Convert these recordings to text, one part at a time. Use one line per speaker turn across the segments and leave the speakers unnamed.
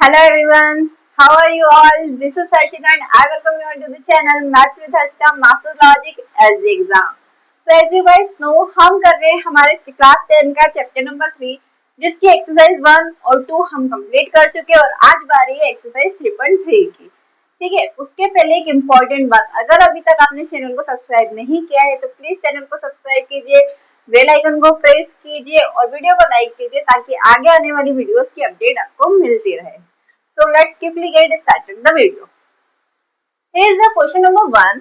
Hello everyone, how are you all? This is Harshita and I welcome you all to the channel Maths with Harshita Master Logic as the exam. So as you guys know, हम कर रहे हैं हमारे class 10 का chapter number 3 जिसकी exercise 1 और 2 हम complete कर चुके हैं और आज बारी है एक्सरसाइज 3.3 की। ठीक है, उसके पहले एक इम्पॉर्टेंट बात, अगर अभी तक आपने चैनल को सब्सक्राइब नहीं किया है तो प्लीज चैनल को सब्सक्राइब कीजिए, बेल आइकन को प्रेस कीजिए और वीडियो को लाइक कीजिए ताकि आगे आने वाली वीडियोस की अपडेट आपको मिलती रहे। So let's quickly get started the video. Here is the question number 1.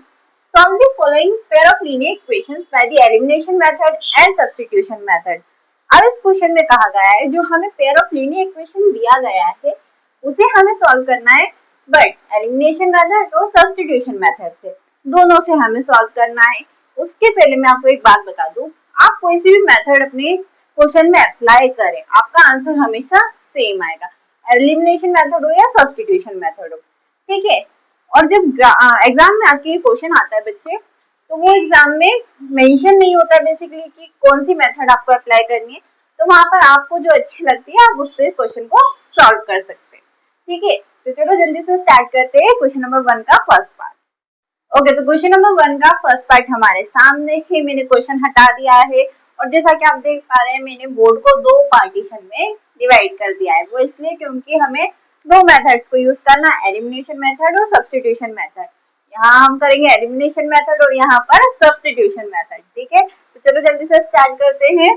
Solve the following pair of linear equations by the elimination method and substitution method. अब इस क्वेश्चन में कहा गया है जो हमें पेयर ऑफ लीनियर इक्वेशन दिया गया है उसे हमें सॉल्व करना है, बट एलिमिनेशन मेथड और सब्स्टिट्यूशन मेथड से, दोनों से हमें सॉल्व करना है। उसके पहले मैं आपको एक बात बता दूं, आप कोई सी भी मेथड अपने क्वेश्चन में अप्लाई करें आपका आंसर हमेशा सेम आएगा, एलिमिनेशन मेथड हो या सब्स्टिट्यूशन मेथड हो। ठीक है, और जब एग्जाम में आके क्वेश्चन आता है बच्चे, तो वो एग्जाम में मेंशन नहीं होता है बेसिकली कि कौन सी मेथड आपको अप्लाई करनी है, तो वहां पर आपको जो अच्छी लगती है आप उससे क्वेश्चन को सॉल्व कर सकते हैं। ठीक है, तो चलो जल्दी से स्टार्ट करते हैं क्वेश्चन नंबर 1 का फर्स्ट पार्ट। ओके, तो क्वेश्चन नंबर 1 का फर्स्ट पार्ट हमारे सामने है, मैंने क्वेश्चन हटा दिया है और जैसा कि आप देख पा रहे हैं मैंने बोर्ड को दो पार्टीशन में डिवाइड कर दिया है। वो इसलिए क्योंकि हमें दो मेथड्स को यूज करना, एलिमिनेशन मेथड और सब्स्टिट्यूशन मेथड। यहाँ हम करेंगे एलिमिनेशन मेथड और यहाँ पर सब्स्टिट्यूशन मेथड। ठीक है, तो चलो जल्दी से स्टार्ट करते हैं।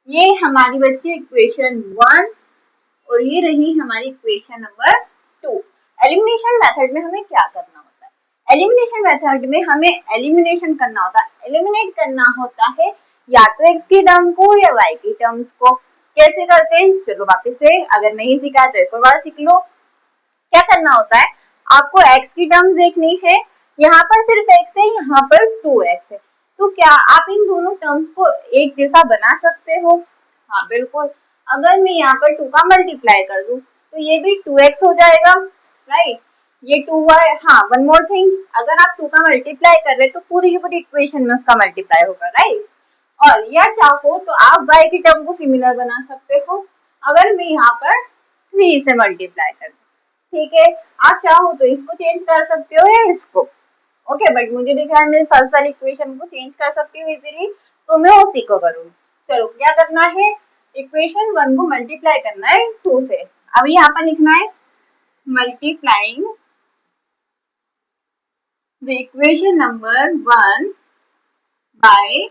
ये हमारी बच्ची इक्वेशन 1 और ये रही हमारी इक्वेशन नंबर 2। एलिमिनेशन मेथड में हमें क्या करना होता है? एलिमिनेशन मेथड में हमें एलिमिनेशन करना होता है, एलिमिनेट करना होता है या तो x की टर्म को या y की टर्म्स को। कैसे करते हैं चलो वापस से, अगर नहीं सीखा तो एक और बार सीख लो। क्या करना होता है, आपको x की टर्म्स देखनी है, यहाँ पर सिर्फ x है, यहाँ पर 2x है, तो क्या आप इन दोनों टर्म्स को एक जैसा बना सकते हो? हाँ बिल्कुल, अगर मैं यहाँ पर 2 का मल्टीप्लाई कर दूं तो ये भी 2x हो जाएगा, राइट। ये 2y, हाँ वन मोर थिंग, अगर आप 2 का मल्टीप्लाई कर रहे तो पूरी की पूरी इक्वेशन में उसका मल्टीप्लाई होगा, राइट। और या चाहो तो आप y की टर्म को सिमिलर बना सकते हो, अगर मैं यहाँ पर 3 से मल्टीप्लाई कर दूं, ठीक है। आप चाहो तो इसको चेंज कर सकते हो या इसको, ओके, बट मुझे दिख रहा है मैं फर्स्ट वाली इक्वेशन को चेंज कर सकती हूँ इजीली, तो मैं उसी को करूँगी। चलो क्या करना है, इक्वेशन 1 को मल्टीप्लाई करना है 2 से। अब यहाँ पर लिखना है multiplying the equation number 1 by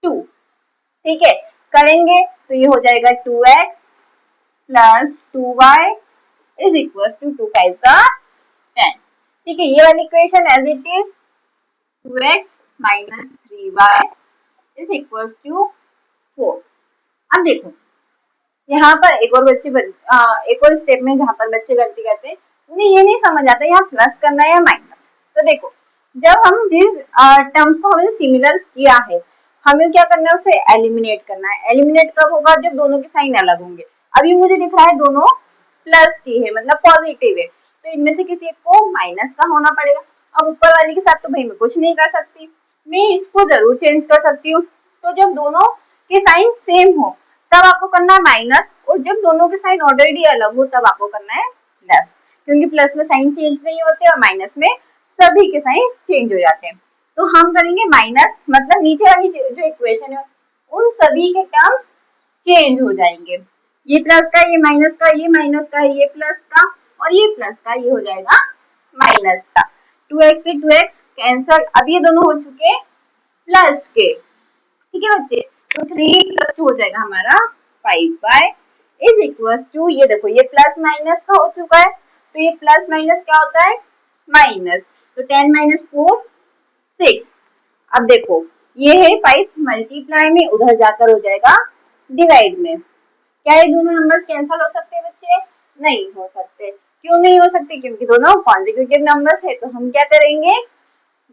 2। ठीक है, करेंगे तो ये हो जाएगा 2x plus 2y is equal to 2 5 का 10। ठीक है, ये वाली equation as it is 2x minus 3y is equal to 4। अब देखो यहाँ पर एक और स्टेप में जहाँ पर बच्चे गलती करते हैं, उन्हें ये नहीं समझ आता यहाँ प्लस करना है या माइनस। तो देखो, जब हम जिस टर्म्स को हमने सिमिलर किया है, हमें क्या करना है, उसे एलिमिनेट करना है। एलिमिनेट कब होगा, जब दोनों के साइन अलग होंगे। अभी मुझे दिख रहा है दोनों प्लस की है, मतलब पॉजिटिव है, तो इनमें से किसी को माइनस का होना पड़ेगा। अब ऊपर वाली के साथ तो भाई मैं कुछ नहीं कर सकती, मैं इसको जरूर चेंज कर सकती हूँ। तो जब दोनों के साइन सेम हो तब आपको करना है माइनस, और जब दोनों के साइन ऑलरेडी अलग हो तब आपको करना है प्लस, क्योंकि प्लस में साइन चेंज नहीं होते और माइनस में सभी के साइन चेंज हो जाते हैं। तो हम करेंगे माइनस, मतलब नीचे वाली जो इक्वेशन है उन सभी के टर्म्स चेंज हो जाएंगे। ये प्लस का, ये माइनस का, ये माइनस का, ये प्लस का और ये प्लस का, ये हो जाएगा माइनस का। 2x से 2x कैंसल, अब ये दोनों हो चुके प्लस के। ठीक है बच्चे, तो 3 प्लस 2 हो जाएगा हमारा 5y इज इक्वल टू, ये देखो ये प्लस माइनस का हो चुका है, तो ये प्लस माइनस क्या होता है, माइनस। तो 10 माइनस 4 6। अब देखो ये है 5 मल्टीप्लाई में उधर जाकर हो जाएगा डिवाइड में। क्या ये दोनों नंबर्स कैंसिल हो सकते हैं बच्चे? नहीं हो सकते। क्यों नहीं हो सकते? क्योंकि दोनों कॉन्जिक्यूटिव नंबर्स है। तो हम क्या करेंगे,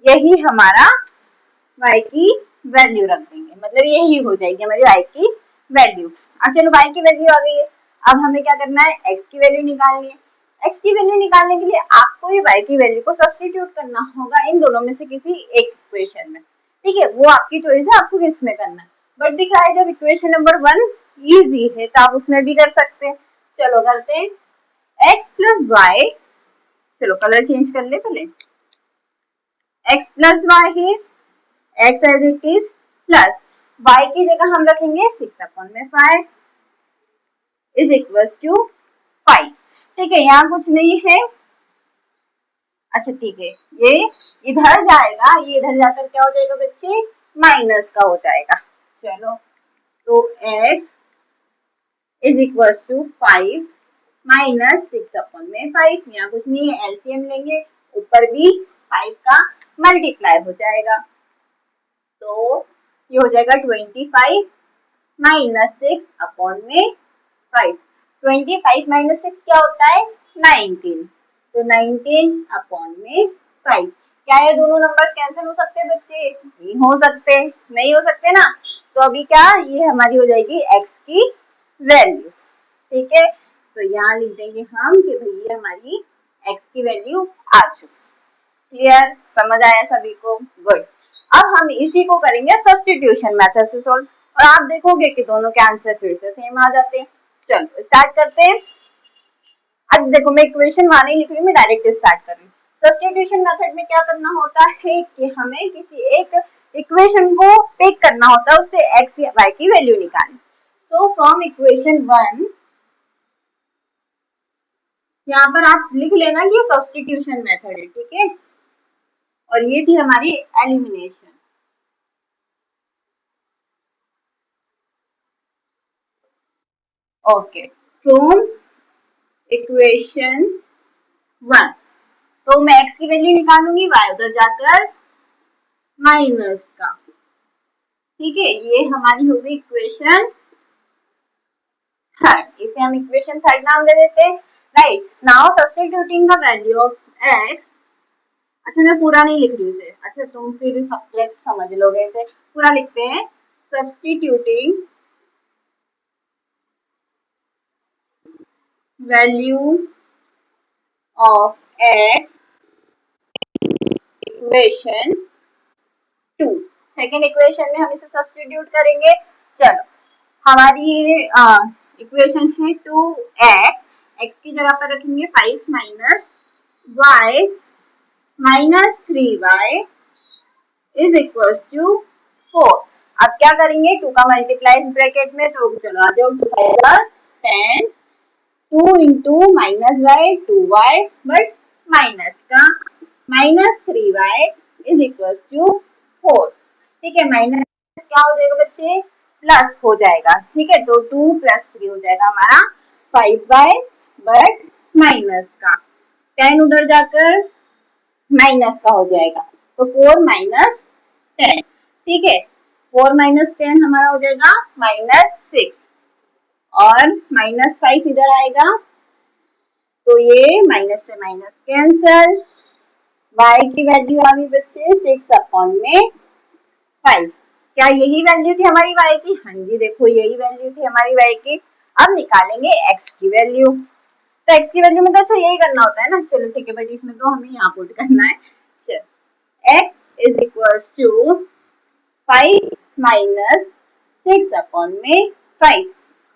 यही हमारा y की वैल्यू रख देंगे, मतलब यही हो जाएगी हमारी y की वैल्यू। अब चलो y की वैल्यू आ गई है, अब हमें क्या करना है, x की वैल्यू निकालनी है। x की वैल्यू निकालने के लिए आपको ये y की वैल्यू को सब्स्टिट्यूट करना होगा इन दोनों में से किसी एक इक्वेशन में। ठीक है, वो आपकी चॉइस है, आपको किस में करना है। बट दिख रहा है जब इक्वेशन नंबर 1 इजी है तो आप उसमें भी कर सकते हैं। चलो करते हैं x प्लस वाई, चलो कलर चेंज कर ले पहले, x प्लस वाई है, x as it is, plus y की जगह हम रखेंगे 6/5 इज इक्वल टू 5। ठीक है, यहाँ कुछ नहीं है। अच्छा ठीक है, ये इधर जाएगा, ये इधर जाकर क्या हो जाएगा बच्चे, माइनस का हो जाएगा। चलो तो x is equal to 5 minus 6/5, यहाँ कुछ नहीं है, एलसीएम लेंगे, ऊपर भी 5 का मल्टीप्लाई हो जाएगा, तो ये हो जाएगा 25 माइनस 6/5। 25 माइनस 6 क्या होता है, 19, तो 19/5। क्या ये दोनों नंबर्स कैंसिल हो सकते हैं बच्चे, नहीं हो सकते, नहीं हो सकते ना, तो अभी क्या, ये हमारी हो जाएगी x की वैल्यू। ठीक है, तो यहाँ लिख देंगे हम कि भैया हमारी x की वैल्यू आ चुकी। क्लियर, समझ आया सभी को, गुड। अब हम इसी को करेंगे सब्स्टिट्यूशन मेथड से सॉल्व, और आप देखोगे कि दोनों के आंसर फिर से सेम आ जाते हैं। चलो स्टार्ट करते हैं। अब देखो मैं इक्वेशन वहां नहीं लिख रही हूँ, मैं डायरेक्ट स्टार्ट कर रही हूँ। सब्स्टिट्यूशन मेथड में क्या करना होता है कि हमें किसी एक इक्वेशन को पिक करना होता है, उससे x या y की वैल्यू निकालनी। सो फ्रॉम इक्वेशन 1, यहाँ पर आप लिख लेना कि सब्स्टिट्यूशन मेथड है, ठीक है, और ये थी हमारी एलिमिनेशन। ओके, फ्रॉम इक्वेशन 1, तो मैं x की वैल्यू निकालूंगी, y उधर जाकर माइनस का। ठीक है, ये हमारी होगी इक्वेशन थर्ड, इसे हम इक्वेशन थर्ड नाम दे देते हैं। Right, now substituting the value of x। अच्छा मैं पूरा नहीं लिख रही उसे, अच्छा तुम फिर सब्ट्रैक्ट समझ लोगे, इसे पूरा लिखते हैं। Substituting value of x equation 2, second equation में हम इसे सब्स्टिट्यूट करेंगे। चलो हमारी इक्वेशन है 2x, x की जगह पर रखेंगे 5 minus y minus 3y is equal to 4। अब क्या करेंगे, 2 का मल्टीप्लाई ब्रैकेट में, तो चलो आ जाओ, 10, 2 into minus y 2y, but minus का minus 3y is equal to 4। ठीक है, माइनस क्या हो जाएगा बच्चे, प्लस हो जाएगा। ठीक है, तो 2 प्लस 3 हो जाएगा हमारा 5y, बट माइनस का 10 उधर जाकर माइनस का हो जाएगा, तो 4 माइनस 10। ठीक है, 4 माइनस 10 हमारा हो जाएगा -6, और -5 इधर आएगा, तो ये माइनस से माइनस कैंसल। y की वैल्यू आ गई बच्चे 6/5। क्या यही वैल्यू थी हमारी y की, हाँ जी देखो यही वैल्यू थी हमारी y की। अब निकालेंगे x की वैल्यू, तो x की वैल्यू में तो अच्छा यही करना होता है ना, चलो ठीक है, बट इसमें तो हमें यहाँ पुट करना है। चलो x is equal to 5 minus 6/5।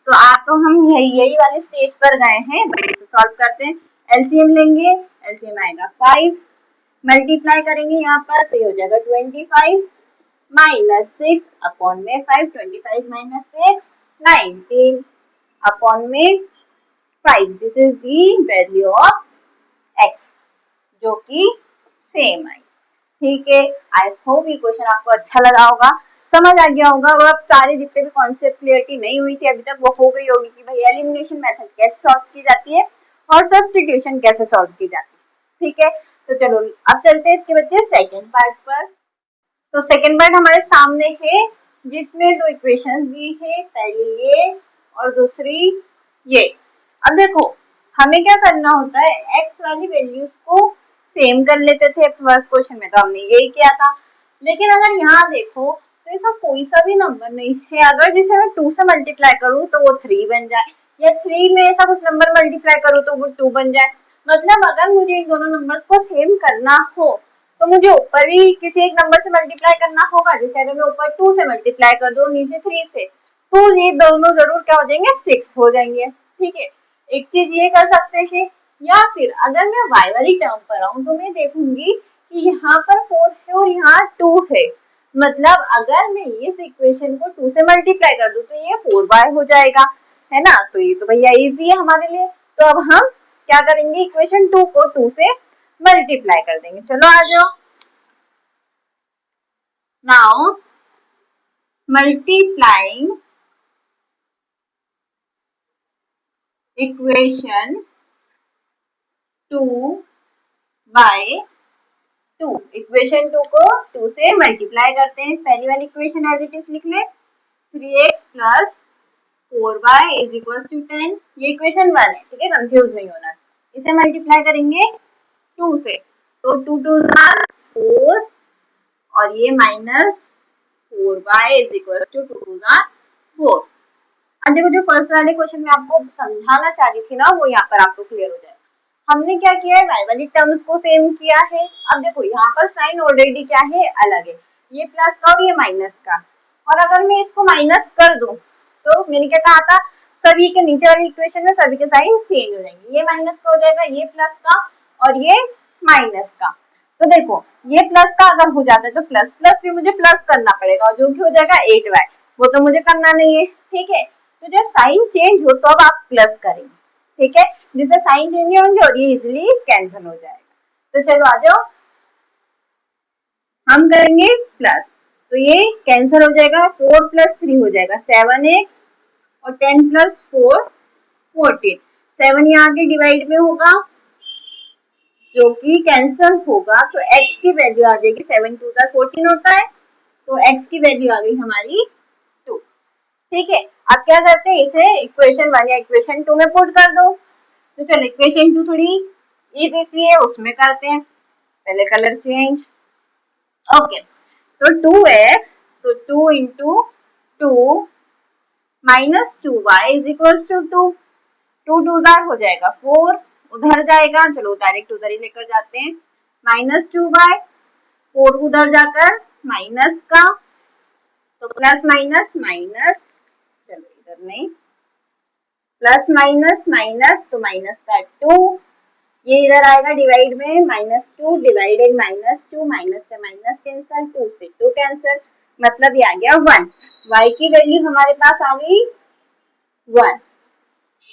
तो आप तो हम यही वाले स्टेज पर गए हैं, इसे सॉल्व करते हैं। एलसीएम लेंगे, एलसीएम आएगा 5, मल्टीप्लाई करेंगे यहाँ पर, तो ये हो जाएगा 25 minus 6/5, 25 minus 6 19/5। This is the value of x, जो कि सेम आई। ठीक है, आई होप ये क्वेश्चन आपको अच्छा लगा होगा, समझ आ गया होगा। वो अब सारे जितने भी कॉन्सेप्ट क्लियरिटी नहीं हुई थी अभी तक, वो हो गई होगी कि भाई एलिमिनेशन मेथड कैसे सॉल्व की जाती है और सब्स्टिट्यूशन कैसे सॉल्व की जाती है। ठीक है, तो चलो अब चलते हैं इसके बच्चे सेकेंड पार्ट पर। तो सेकेंड पार्ट हमारे सामने है, जिसमें दो इक्वेशन दी है, पहली ये और दूसरी ये। अब देखो हमें क्या करना होता है, एक्स वाली वैल्यूज को सेम कर लेते थे, फर्स्ट क्वेश्चन में तो हमने यही किया था। लेकिन अगर यहाँ देखो तो ऐसा कोई सा भी नंबर नहीं है, अगर जिसे मैं 2 से मल्टीप्लाई करूँ तो वो 3 बन जाए, या 3 में ऐसा कुछ नंबर मल्टीप्लाई करूँ तो वो 2 बन जाए। मतलब अगर मुझे इन दोनों नंबर्स को सेम करना हो तो मुझे ऊपर भी किसी एक नंबर से मल्टीप्लाई करना होगा। जैसे अगर मैं ऊपर 2 से मल्टीप्लाई कर दूं, नीचे 3 से, तो ये दोनों जरूर क्या हो जाएंगे, 6 हो जाएंगे। ठीक है, एक चीज ये कर सकते हैं, या फिर अगर मैं y वाली टर्म पर आऊं तो मैं देखूंगी कि यहाँ पर 4 है और यहाँ 2 है, मतलब अगर मैं इस इक्वेशन को 2 से मल्टीप्लाई कर दूं तो ये 4y हो जाएगा, है ना। तो ये तो भैया इजी है हमारे लिए। तो अब हम क्या करेंगे, इक्वेशन 2 को 2 से मल्टीप्लाई कर देंगे। चलो आ जाओ। Now multiplying equation 2 by 2, equation 2 को 2 से मल्टीप्लाई करते हैं। पहली वाली इक्वेशन एज इट इज लिख ले, 3x plus 4y is equal to 10। ये इक्वेशन 1 है, ठीक है, कंफ्यूज नहीं होना। इसे मल्टीप्लाई करेंगे 2 से, तो 2 2 आर 4 और ये minus 4y is equal to 2 2 are 4। अब देखो जो फर्स्ट वाले क्वेश्चन में आपको समझाना चाह रही थी ना, वो यहाँ पर आपको क्लियर हो जाए। हमने क्या किया है, y वाली टर्म्स को सेम किया है। अब देखो यहाँ पर साइन ऑलरेडी क्या है, अलग है, ये प्लस का और ये माइनस का। और अगर मैं इसको माइनस कर दूं तो मैंने क्या कहा था, सभी के नीचे वाली इक्वेशन में सभी के साइन चेंज हो जाएंगे, ये माइनस का हो जाएगा, ये प्लस का और ये माइनस का। तो देखो ये प्लस का अगर हो जाता है तो प्लस प्लस भी मुझे प्लस करना पड़ेगा, और जो कि हो जाएगा 8y, वो तो मुझे करना नहीं है, ठीक है। तो जब साइन चेंज हो तो अब आप प्लस करेंगे, ठीक है, जिससे साइन चेंज नहीं होंगे और ये इजिली कैंसिल हो जाएगा। तो चलो आ जाओ, हम करेंगे प्लस, तो ये कैंसिल हो जाएगा, 4 प्लस 3 हो जाएगा 7x और 10 प्लस 4 14। 7 यहाँ के डिवाइड में होगा जो कि कैंसिल होगा, तो x की वैल्यू आ जाएगी, 7 2 का 14 होता है, तो x की वैल्यू आ गई हमारी 2, ठीक है। अब क्या करते हैं, इसे इक्वेशन 1 या इक्वेशन 2 में पुट कर दो। तो चलो इक्वेशन 2 थोड़ी इजी सी है, उसमें करते हैं। पहले कलर चेंज, ओके। तो 2x, तो 2 into 2 minus 2y is equal to 2, 2 2 हो जाएगा 4, उधर जाएगा, चलो डायरेक्ट उधर ही लेकर जाते हैं, माइनस 2y, 4 उधर जाकर माइनस का, तो प्लस माइनस माइनस, चलो इधर नहीं, प्लस माइनस माइनस, तो माइनस का 2, ये इधर आएगा डिवाइड में, माइनस 2 डिवाइडेड माइनस 2, माइनस से माइनस कैंसल, 2 से 2 कैंसल, मतलब ये आ गया 1। y की वैल्यू हमारे पास आ गई 1,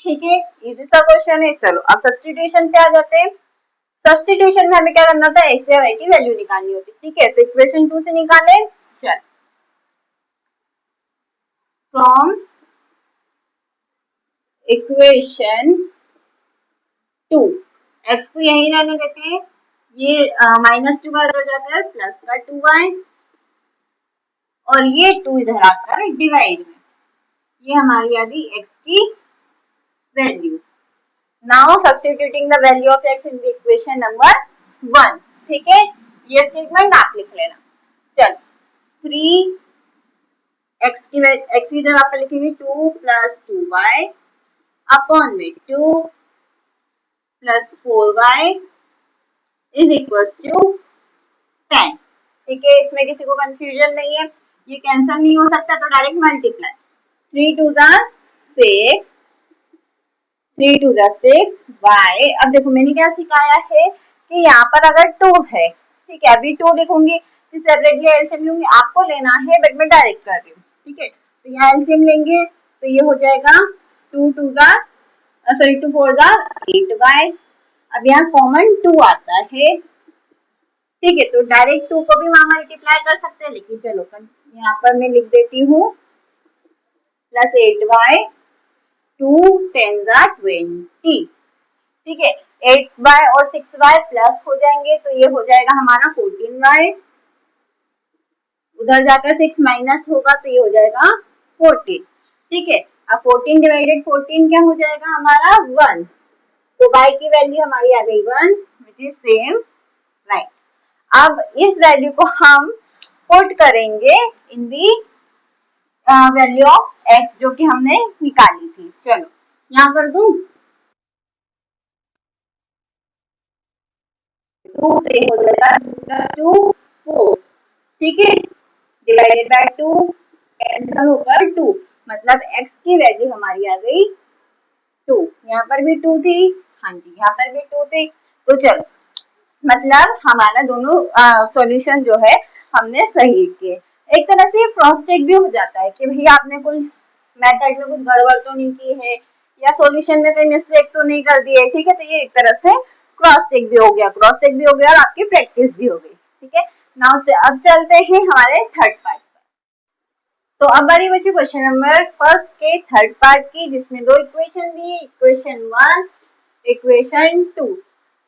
ठीक है, इजी सा क्वेश्चन है। चलो अब सब्स्टिट्यूशन पे आ जाते हैं। सब्स्टिट्यूशन में हमें क्या करना था, x या y की वैल्यू निकालनी होती, ठीक है। तो इक्वेशन 2 से निकाले, चल फ्रॉम इक्वेशन 2, x को यही रहने देते हैं, ये माइनस 2 का इधर जाकर प्लस का 2y और ये 2 इधर आकर डिवाइड में, ये हमारी आ गई x की value. Now substituting the value of x in the equation number 1, ठीक है, ये स्टेटमेंट आप लिख लेना। चल 3 x की x की जगह पर लिखेंगे 2 प्लस 2y अपॉन में 2 plus 4y is equal to 10, ठीक है। इसमें किसी को कंफ्यूजन नहीं है, ये कैंसिल नहीं हो सकता तो डायरेक्ट मल्टीप्लाई, 3 2 6, 3 2 6 y। अब देखो मैंने क्या सिखाया है कि यहाँ पर अगर 2 है, ठीक है, अभी 2 लिखूंगी फिर सेपरेटली एलसीएम लूंगी, आपको लेना है बट मैं डायरेक्ट कर रही हूँ, ठीक है। तो यहाँ एलसीएम लेंगे तो ये हो जाएगा 2 2 सॉरी 2 4 8y। अब यहाँ कॉमन 2 आता है, ठीक है, तो डायरेक्ट 2 को भी वहां मल्टीप्लाई कर सकते हैं, लेकिन चलो यहाँ पर मैं लिख देती हूँ प्लस 8y, 2 10 20, ठीक है। 8y और 6y प्लस हो जाएंगे तो ये हो जाएगा हमारा 14y, उधर जाकर 6 माइनस होगा तो ये हो जाएगा 14, ठीक है। अब 14 डिवाइडेड 14 क्या हो जाएगा हमारा 1, तो y की वैल्यू हमारी आ गई 1 विच इज सेम राइट। अब इस वैल्यू को हम पुट करेंगे इन दी वैल्यू ऑफ x जो कि हमने निकाली थी। चलो यहाँ कर दूं 2, तो ये हो जाएगा 2 4, ठीक है, डिवाइडेड बाय 2 कैंसिल होकर 2, मतलब x की वैल्यू हमारी आ गई 2, यहाँ पर भी 2 थी, हाँ जी यहाँ पर भी 2 थी। तो चलो मतलब हमारा दोनों सॉल्यूशन जो है हमने सही किए। एक तरह से क्रॉस चेक भी हो जाता है कि भैया आपने कोई मेथड में कुछ गड़बड़ तो नहीं की है या सॉल्यूशन में कोई मिस्टेक तो नहीं कर दी है, ठीक है। तो ये एक तरह से क्रॉस चेक भी हो गया, क्रॉस चेक भी हो गया और आपकी प्रैक्टिस भी हो गई, ठीक है। नाउ अब चलते हैं हमारे थर्ड पार्ट। तो अब बारी बची क्वेश्चन नंबर फर्स्ट के थर्ड पार्ट की, जिसमें दो इक्वेशन दी, इक्वेशन 1, इक्वेशन 2।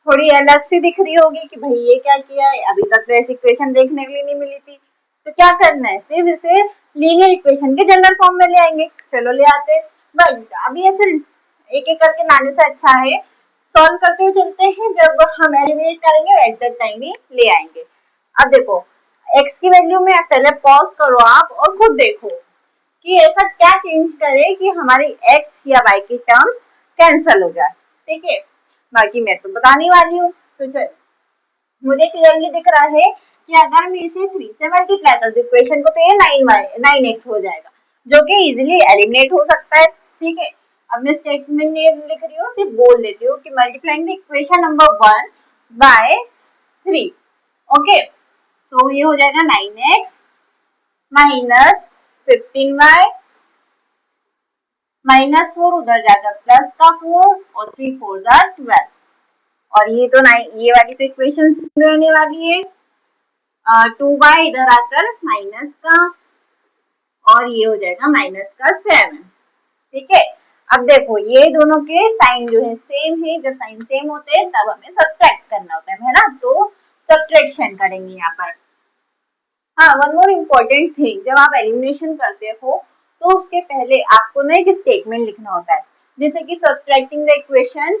थोड़ी अलग सी दिख रही होगी कि भाई ये क्या किया है, अभी तक तो ऐसी इक्वेशन देखने के लिए नहीं मिली थी। तो क्या करना है, सिर्फ इसे लीनियर इक्वेशन के जनरल फॉर्म में ले आएंगे। चलो ले आते हैं, बट अभी ऐसे एक एक करके लाने से अच्छा है सॉल्व करते हुए चलते हैं, जब हम एलिमिनेट करेंगे एट दैट टाइम ही ले आएंगे। अब देखो x की वैल्यू में पहले पॉज करो आप और खुद देखो कि ऐसा क्या चेंज करे कि हमारी x या y की टर्म्स कैंसल हो जाए, ठीक है। बाकी मैं तो बताने वाली हूँ। तो चल मुझे क्लियरली दिख रहा है कि अगर मैं इसे 3 से मल्टीप्लाई कर दूं इक्वेशन को, तो ये 9x हो जाएगा, जो कि इजीली एलिमिनेट हो सकता है, ठीक है। अब मैं स्टेटमेंट नहीं लिख रही हूँ, सिर्फ बोल देती हूँ कि multiplying the equation number 1 by 3, okay. So ये हो जाएगा 9x माइनस 15y माइनस 4, उधर जाकर प्लस का 4 और 3 4 12। और ये तो ये वाली तो इक्वेशन रहने वाली है 2y इधर आकर माइनस का, और ये हो जाएगा माइनस का 7, ठीक है। अब देखो ये दोनों के साइन जो है सेम है, जब साइन सेम होते हैं तब हमें सब्ट्रैक्ट करना होता है ना, तो सब्ट्रैक्शन करेंगे यहाँ पर। हाँ, वन मोर इम्पोर्टेंट थिंग, जब आप एलिमिनेशन करते हो तो उसके पहले आपको ना एक स्टेटमेंट लिखना होता है, जैसे कि subtracting the equation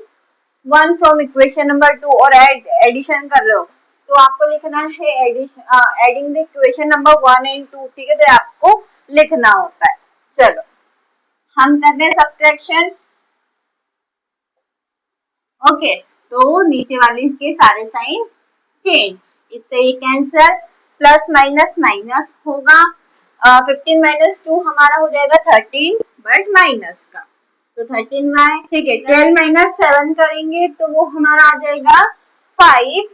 1 from equation number 2 और एडिशन कर रहे हो तो आपको लिखना है adding the equation number 1 and 2, ठीक है। तो आपको लिखना होता है। चलो हम करते हैं सब्ट्रैक्शन, ओके। तो नीचे वाले के सारे साइन चेंज, इससे ये कैंसर, प्लस माइनस माइनस होगा, 15 माइनस 2 हमारा हो जाएगा 13, बट माइनस का, तो 13y, ठीक है। 12 माइनस 7 करेंगे तो वो हमारा आ जाएगा 5,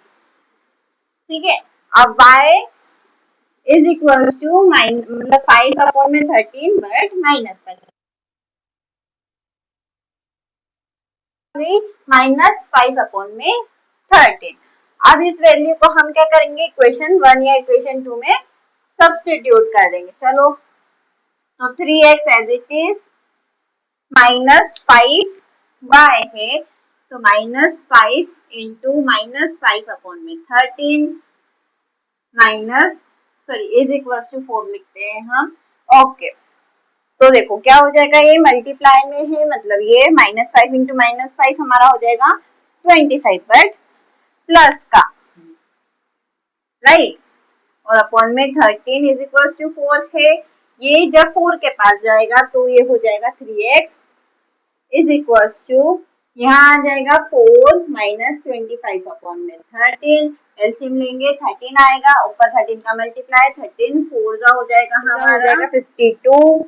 ठीक है। अब y इज इक्वल टू मतलब 5 अपॉन में 13 बट माइनस करेंगे, माइनस 5 अपॉन में 13। अब इस वैल्यू को हम क्या करेंगे, इक्वेशन 1 या इक्वेशन 2 में सब्स्टिट्यूट कर देंगे। चलो तो 3x as it is minus 5y है, तो माइनस 5 इंटू माइनस 5 अपॉन में 13 minus sorry is equal to 4 लिखते हैं हम, ओके। तो देखो क्या हो जाएगा, ये मल्टीप्लाई में है, मतलब ये माइनस 5 इंटू माइनस 5 हमारा हो जाएगा 25, बट प्लस का, राइट। और अपॉन में 13 इज इक्वल टू 4 है, ये जब 4 के पास जाएगा तो ये हो जाएगा 3x इज इक्वल टू, यहाँ आ जाएगा 4 माइनस 25 अपॉन में 13, एलसीएम लेंगे 13 आएगा, ऊपर 13 का मल्टीप्लाई 13 4 का हो जाएगा हमारा 52,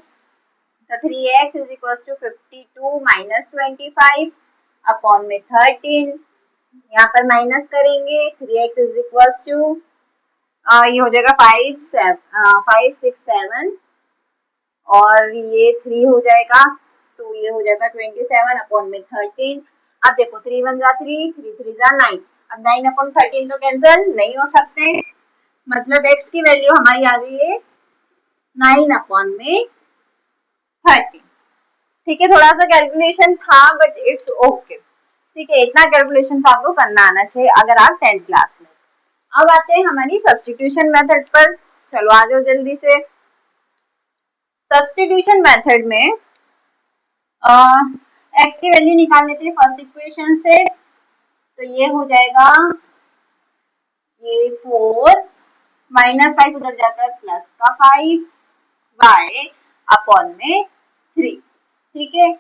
तो 3x is equal to 52 minus 25 upon में 13, यहाँ पर माइनस करेंगे 3x इज इक्वल टू ये हो जाएगा 5 6 7 और ये 3 हो जाएगा, तो ये हो जाएगा 27 अपॉन में 13। अब देखो 3 1 जा 3 3 3 जा 9, अब 9 अपॉन 13 तो कैंसिल नहीं हो सकते, मतलब x की वैल्यू हमारी आ गई है 9 अपॉन में 13, ठीक है। थोड़ा सा कैलकुलेशन था बट इट्स ओके, ठीक है। इतना कैलकुलेशन तो आपको करना आना चाहिए अगर आप 10th क्लास में। अब आते हैं हमारी सब्स्टिट्यूशन मेथड पर, चलो आ जाओ जल्दी से। सब्स्टिट्यूशन मेथड में x की वैल्यू निकाल लेते हैं फर्स्ट इक्वेशन से, तो ये हो जाएगा ये 4 माइनस 5 उधर जाकर प्लस का 5 y अपॉन में 3, ठीक है।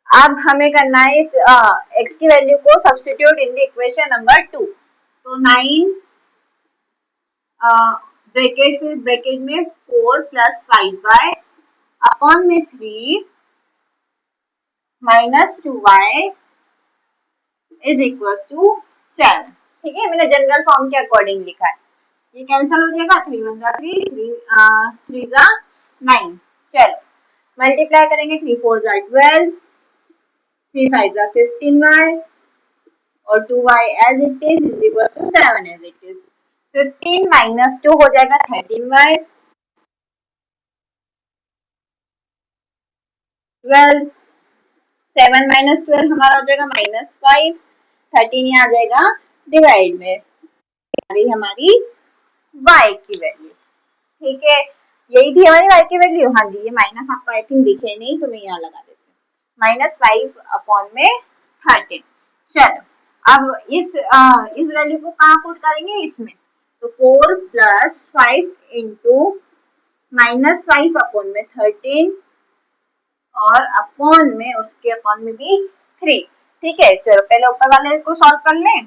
अब हमें करना है इस x की वैल्यू को substitute in the equation number 2, तो 9 ब्रैकेट फिर ब्रैकेट में 4 प्लस 5y अपॉन में 3 minus 2y is equal to 7। ठीक है, मैंने जनरल फॉर्म के अकॉर्डिंग लिखा है। ये कैंसिल हो जाएगा, 3 1 जा 3, 3 जा 9। चलो मल्टीप्लाई करेंगे, 3 4 जा 12, 3 5 जा 15y और 2y as it is equal to 7 as it is. 15 minus 2 हो जाएगा 13y, 12, 7 माइनस 12 हमारा हो जाएगा -5, 13 यहाँ आ जाएगा डिवाइड में, हमारी y की वैल्यू। ठीक है, यही थी हमारी y की वैल्यू। हाँ जी, ये माइनस आपको आई थिंक दिखे नहीं तो मैं यहाँ लगा देती हूँ, -5/13। चलो अब इस वैल्यू को कहाँ पुट करेंगे, इसमें। तो 4 + 5 इंटू -5/13 और अपॉन में उसके अपॉन में भी 3। ठीक है, चलो पहले ऊपर वाले को सॉल्व कर लें।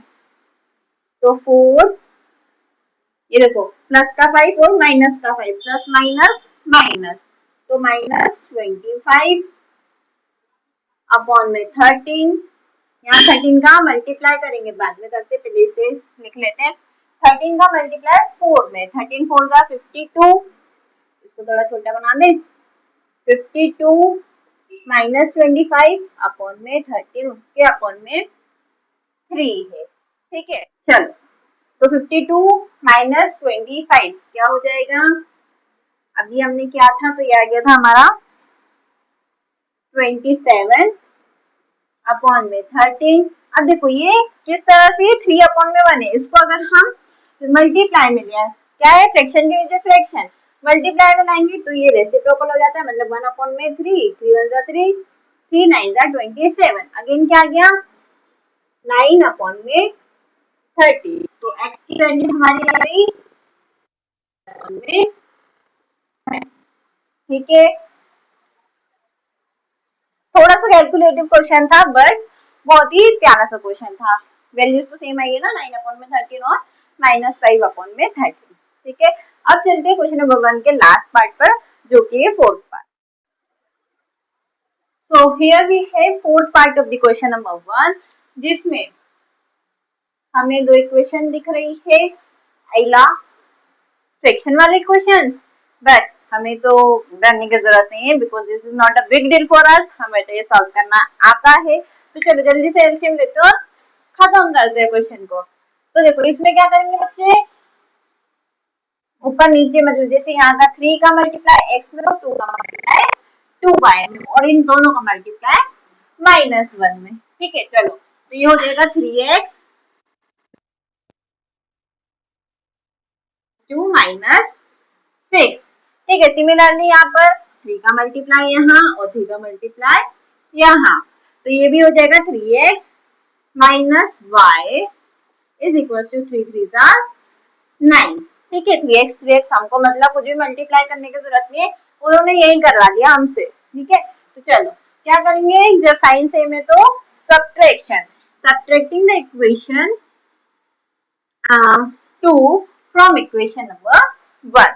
तो 4, ये देखो प्लस का 5 और माइनस का 5, प्लस माइनस माइनस, तो -25 अपॉन में 13। यहाँ 13 का मल्टीप्लाई करेंगे, बाद में करते, पहले इसे लिख लेते हैं। 13 का मल्टीप्लाई 4 में, 13 4 का 52, इसको थोड़ा छोटा बना दें। 52 -25 अपॉन में 13, उसके अपॉन में 3 है। ठीक है, चलो तो 52 -25 क्या हो जाएगा, अभी हमने क्या था, तो ये आ गया था हमारा 27 अपॉन में 13। अब देखो ये किस तरह से 3 अपॉन में 1 है, इसको अगर हम मल्टीप्लाई में लिया, क्या है, फ्रैक्शन के नीचे फ्रैक्शन, मल्टीप्लाई में लाएंगे तो ये रेसिप्रोकल हो जाता है, मतलब 1 अपॉन में 3, 3 1 जा 3, 3 9 जा 27। अगेन क्या आ गया, 9 अपॉन में 30। तो x की वैल्यू हमारी आ गई, ठीक है। थोड़ा सा कैलकुलेटिव क्वेश्चन था, बट बहुत ही प्यारा सा क्वेश्चन था। वैल्यूज तो सेम आई है ना, 9 अपॉन में 13 और -5 अपॉन में 13। ठीक है, अब चलते हैं क्वेश्चन नंबर 1 के लास्ट पार्ट पर, जो कि है fourth part. So here we have fourth part of the question number 1, जिसमें हमें दो इक्वेशन दिख रही है, आइला फ्रैक्शन वाले क्वेश्चंस, बट हमें तो डरने की जरूरत नहीं है, because this is not a big deal for us, हमें तो ये सॉल्व करना आता है। तो चलो जल्दी से एलसीएम लेते हो, खत्म करते हैं क्वेश्चन को। तो देखो इसमें क्या करेंगे बच्चे, ऊपर नीचे, मतलब जैसे यहाँ का 3 का मल्टीप्लाई x में और 2 का मल्टीप्लाई 2y में, और इन दोनों का मल्टीप्लाई -1 में। ठीक है, चलो तो ये हो जाएगा 3x 2 -6। ठीक है, सिमिलरली यहाँ पर 3 का मल्टीप्लाई यहाँ और 3 का मल्टीप्लाई यहाँ, तो ये भी हो जाएगा 3x -y is equal to 3 3 जा 9। ठीक है, 3x हमको मतलब कुछ भी मल्टीप्लाई करने की जरूरत नहीं है, उन्होंने यही करवा दिया हमसे। ठीक है, तो चलो क्या करेंगे, जब साइन सेम है तो subtraction, subtracting the equation 2 from equation number 1।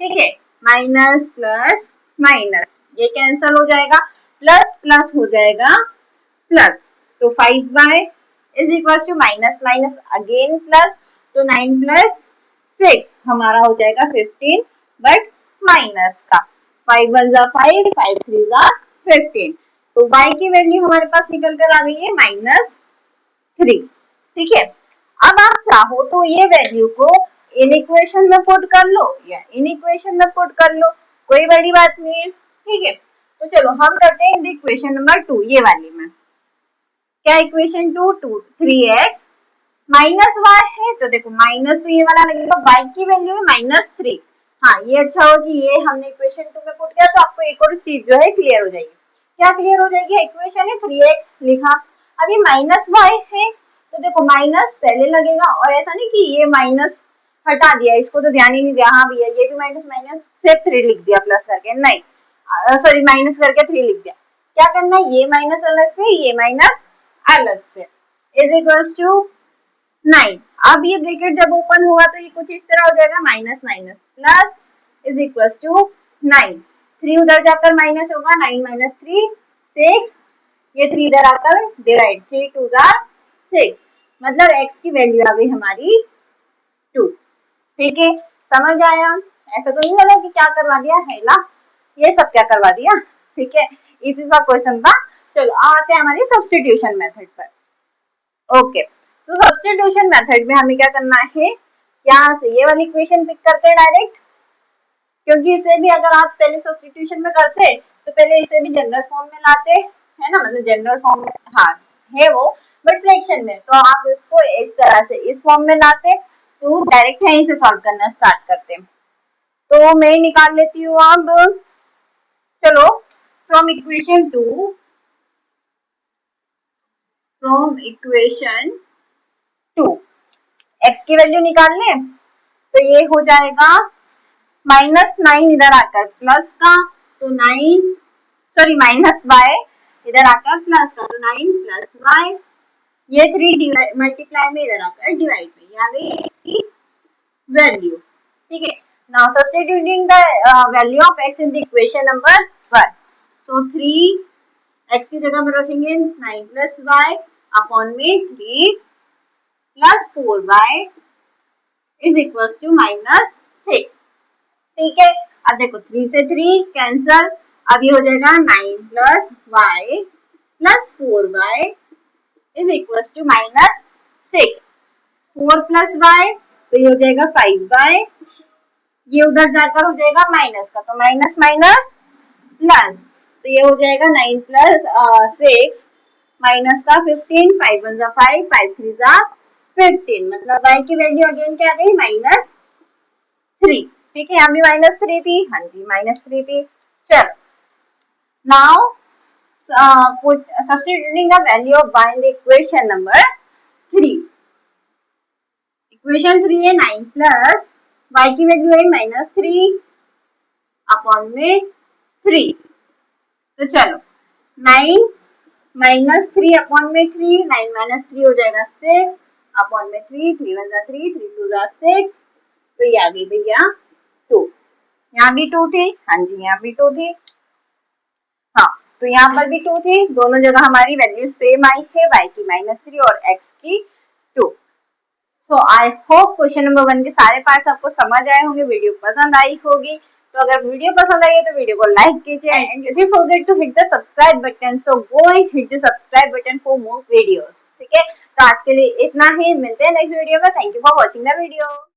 ठीक है, माइनस प्लस माइनस ये कैंसल हो जाएगा, प्लस प्लस हो जाएगा प्लस, तो 5y is equal to minus minus again plus, तो 9 + 6 हमारा हो जाएगा 15, बट माइनस का 5 1 जा 5, 5 3 जा 15, तो y की वैल्यू हमारे पास निकल कर आ गई है -3। ठीक है, अब आप चाहो तो ये वैल्यू को इन इक्वेशन में पुट कर लो या इन इक्वेशन में पुट कर लो, कोई बड़ी बात नहीं है। ठीक है, तो चलो हम करते हैं इक्वेशन नंबर 2, ये वाली में। क्या इक्वेशन 2 3x -y है, तो देखो माइनस तो ये वाला लगेगा, y की वैल्यू है -3। हाँ, ये अच्छा हो कि ये हमने इक्वेशन 2 में पुट किया, तो आपको एक और चीज जो है क्लियर हो जाएगी। क्या क्लियर हो जाएगी, इक्वेशन है 3x लिखा, अभी -y है, तो देखो माइनस पहले लगेगा, और ऐसा नहीं कि ये माइनस हटा दिया, इसको तो ध्यान ही नहीं दिया, हाँ भैया ये भी माइनस माइनस सिर्फ 3 लिख दिया प्लस करके, नहीं सॉरी माइनस करके 3 लिख दिया। क्या करना है, ये माइनस अलग से, ये माइनस अलग से, इज इक्वल्स टू 9। अब ये ब्रैकेट जब ओपन होगा तो ये कुछ इस तरह हो जाएगा, minus minus plus is equals to 9, 3 उधर जाकर माइनस होगा, 9 - 3 6, ये 3 इधर आकर डिवाइड, 3 2 6, मतलब x की वैल्यू आ गई हमारी 2। ठीक है, समझ आया? ऐसा तो नहीं बोला कि क्या करवा दिया है ना, ये सब क्या करवा दिया। ठीक है, इसी का क्वेश्चन था। चलो आते हैं हमारी सब्स्टिट्यूशन मेथड पर। ओके, तो सब्स्टिट्यूशन मेथड में हमें क्या करना है, यहाँ से ये वाली इक्वेशन पिक करते हैं डायरेक्ट, क्योंकि इसे भी अगर आप पहले सब्स्टिट्यूशन में करते तो पहले इसे भी जनरल फॉर्म में लाते, है ना, मतलब जनरल फॉर्म में हाँ है वो, बट फ्रैक्शन में तो आप इसको इस तरह से इस फॉर्म में लाते, तो डायरेक्ट यहीं से सॉल्व करना स्टार्ट करते। तो मैं निकाल लेती हूँ अब, चलो फ्रॉम इक्वेशन टू x की वैल्यू निकाल लें, तो ये हो जाएगा -9 इधर आकर प्लस का, तो 9 सॉरी -y इधर आकर प्लस का, तो 9 प्लस y, ये 3 मल्टीप्लाई में इधर आकर डिवाइड में, ये आ गई इसकी वैल्यू। ठीक है, now substituting the value of x in the equation number 1, so 3 x की जगह में रखेंगे 9 प्लस y अपॉन में 3 plus 4y is equal to -6। ठीक है, अब देखो 3 से 3 कैंसल, अब ये हो जाएगा 9 plus y plus 4y is equal to -6, 4 plus y तो ये हो जाएगा 5y, ये उधर जाकर हो जाएगा माइनस का, तो माइनस माइनस प्लस, तो ये हो जाएगा 9 प्लस 6 माइनस का 15, 5 1 5, 5 3 15, मतलब y की वैल्यू अगेन क्या आ गई -3। ठीक है, यहाँ भी -3 थी, हाँ जी -3 थी। चलो now substituting the value of y in the equation number 3, equation 3 है 9 प्लस y की वैल्यू है -3 अपॉन में 3, तो चलो 9 -3 अपॉन में 3, 9 -3 हो जाएगा 6 अपॉन में 3, 3 1 3, 3 2 6, तो ये आ गई भैया 2। यहाँ भी 2 थी, हाँ जी यहाँ भी 2 थी, हाँ तो यहाँ पर भी 2 थी, दोनों जगह हमारी वैल्यू सेम आई है, y की -3 और x की 2। सो आई होप क्वेश्चन नंबर 1 के सारे पार्ट्स आपको समझ आए होंगे, वीडियो पसंद आई होगी। तो अगर वीडियो पसंद आई है तो वीडियो को लाइक कीजिए and don't forget to hit the subscribe button, so go and hit the subscribe button for more videos. ठीक है, तो आज के लिए इतना ही, मिलते हैं नेक्स्ट वीडियो में। Thank you for watching the video.